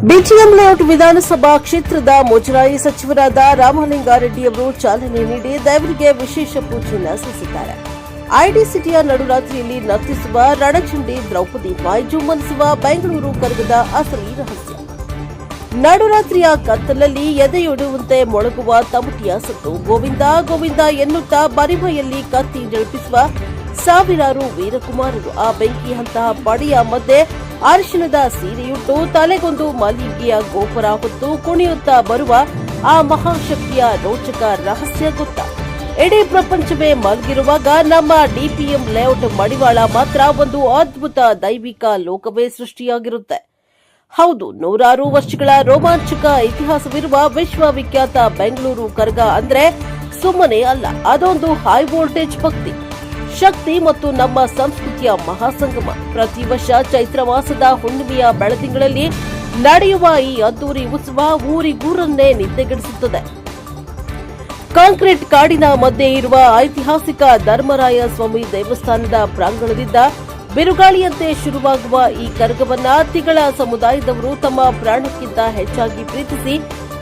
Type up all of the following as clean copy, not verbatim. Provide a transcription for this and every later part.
BTM layout ವಿಧಾನಸಭಾ ಕ್ಷೇತ್ರದ ಮುಜರಾಯಿ ಸಚಿವರಾದ ರಾಮಲಿಂಗಾರೆಡ್ಡಿ ಅವರು ಚಾಲನೆ ನೀಡಿ ದೇವರಿಗೆ ವಿಶೇಷ ಪೂಜೆಯನ್ನು ಸಲ್ಲಿಸಿದ್ದಾರೆ. ಐಡಿ ಸಿಟಿಯ ನಡುರಾತ್ರಿಯಲ್ಲಿ ನರ್ತಿಸುವ ರಣಚಂಡಿ ದ್ರೌಪದಿ ಮೈಜುಮ್ಮನಿಸುವ ಬೆಂಗಳೂರು ಕರಗದ ಅಸಲಿ ರಹಸ್ಯ. ನಡುರಾತ್ರಿಯ ಕತ್ತಲಲ್ಲಿ ಎದೆಯೊಡುವಂತೆ ಮೊಳಗುವ ತಮಟಿಯ ಸತ್ತು ಗೋವಿಂದ ಗೋವಿಂದ ಎನ್ನುತ್ತಾ ಬರಿಮೈಯಲ್ಲಿ ಕತ್ತಿ ಜಳಪಿಸುವ ಸಾವಿರಾರು ವೀರಕುಮಾರರು. ಆ ಬೆಂಕಿಯಂತಹ ಪಡೆಯ ಮಧ್ಯೆ ಅರಿಶಿಣದ ಸೀರೆಯುಟ್ಟು ತಲೆಗೊಂದು ಮಲ್ಲಿಗೆಯ ಗೋಪುರ ಹೊತ್ತು ಕುಣಿಯುತ್ತಾ ಬರುವ ಆ ಮಹಾಶಕ್ತಿಯ ರೋಚಕ ರಹಸ್ಯ ಗೊತ್ತಾ? ಇಡೀ ಪ್ರಪಂಚವೇ ಮಲಗಿರುವಾಗ ನಮ್ಮ ಡಿಪಿಎಂ ಲೇಔಟ್ ಮಡಿವಾಳ ಮಾತ್ರ ಒಂದು ಅದ್ಭುತ ದೈವಿಕ ಲೋಕವೇ ಸೃಷ್ಟಿಯಾಗಿರುತ್ತೆ. ಹೌದು, ನೂರಾರು ವರ್ಷಗಳ ರೋಮಾಂಚಕ ಇತಿಹಾಸವಿರುವ ವಿಶ್ವವಿಖ್ಯಾತ ಬೆಂಗಳೂರು ಕರಗ ಅಂದ್ರೆ ಸುಮ್ಮನೆ ಅಲ್ಲ, ಅದೊಂದು ಹೈ ವೋಲ್ಟೇಜ್ ಭಕ್ತಿ, ಶಕ್ತಿ ಮತ್ತು ನಮ್ಮ ಸಂಸ್ಕೃತಿಯ ಮಹಾಸಂಗಮ. ಪ್ರತಿ ವರ್ಷ ಚೈತ್ರ ಮಾಸದ ಹುಣ್ಣಿಮೆಯ ಬೆಳದಿಂಗಳಲ್ಲಿ ನಡೆಯುವ ಈ ಅದ್ದೂರಿ ಉತ್ಸವ ಊರಿಗೂರನ್ನೇ ನಿದ್ದೆಗೆಡಿಸುತ್ತದೆ. ಕಾಂಕ್ರೀಟ್ ಕಾಡಿನ ಮಧ್ಯೆ ಇರುವ ಐತಿಹಾಸಿಕ ಧರ್ಮರಾಯ ಸ್ವಾಮಿ ದೇವಸ್ಥಾನದ ಪ್ರಾಂಗಣದಿಂದ ಬಿರುಗಾಳಿಯಂತೆ ಶುರುವಾಗುವ ಈ ಕರಗವನ್ನ ತಿಗಳ ಸಮುದಾಯದವರು ತಮ್ಮ ಪ್ರಾಣಕ್ಕಿಂತ ಹೆಚ್ಚಾಗಿ ಪ್ರೀತಿಸಿ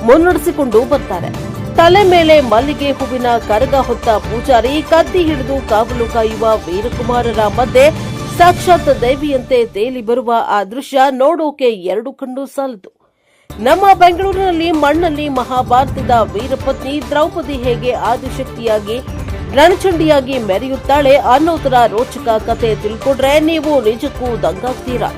ಮುನ್ನಡೆಸಿಕೊಂಡು ಬರ್ತಾರೆ. ತಲೆ ಮೇಲೆ ಮಲ್ಲಿಗೆ ಹೂವಿನ ಕರಗ ಹೊತ್ತ ಪೂಜಾರಿ ಕತ್ತಿ ಹಿಡಿದು ಕಾವಲು ಕಾಯುವ ವೀರಕುಮಾರರ ಮಧ್ಯೆ ಸಾಕ್ಷಾತ್ ದೇವಿಯಂತೆ ತೇಲಿ ಬರುವ ಆ ದೃಶ್ಯ ನೋಡೋಕೆ ಎರಡು ಕಣ್ಣು ಸಾಲದು. ನಮ್ಮ ಬೆಂಗಳೂರಿನಲ್ಲಿ ಮಣ್ಣಲ್ಲಿ ಮಹಾಭಾರತದ ವೀರಪತ್ನಿ ದ್ರೌಪದಿ ಹೇಗೆ ಆದಿಶಕ್ತಿಯಾಗಿ ರಣಚಂಡಿಯಾಗಿ ಮೆರೆಯುತ್ತಾಳೆ ಅನ್ನೋದರ ರೋಚಕ ಕತೆ ತಿಳ್ಕೊಂಡ್ರೆ ನೀವು ನಿಜಕ್ಕೂ ದಂಗಾಗ್ತೀರಾ.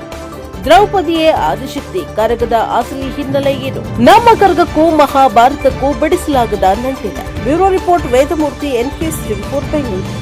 ದ್ರೌಪದಿಯೇ ಆದಿಶಕ್ತಿ, ಕರಗದ ಅಸಲಿ ಹಿನ್ನೆಲೆ ಏನು? ನಮ್ಮ ಕರಗಕ್ಕೂ ಮಹಾಭಾರತಕ್ಕೂ ಬಿಡಿಸಲಾಗದ ನಂಟಿದೆ. Bureau report Vedamurthy, NK 24 Bengaluru.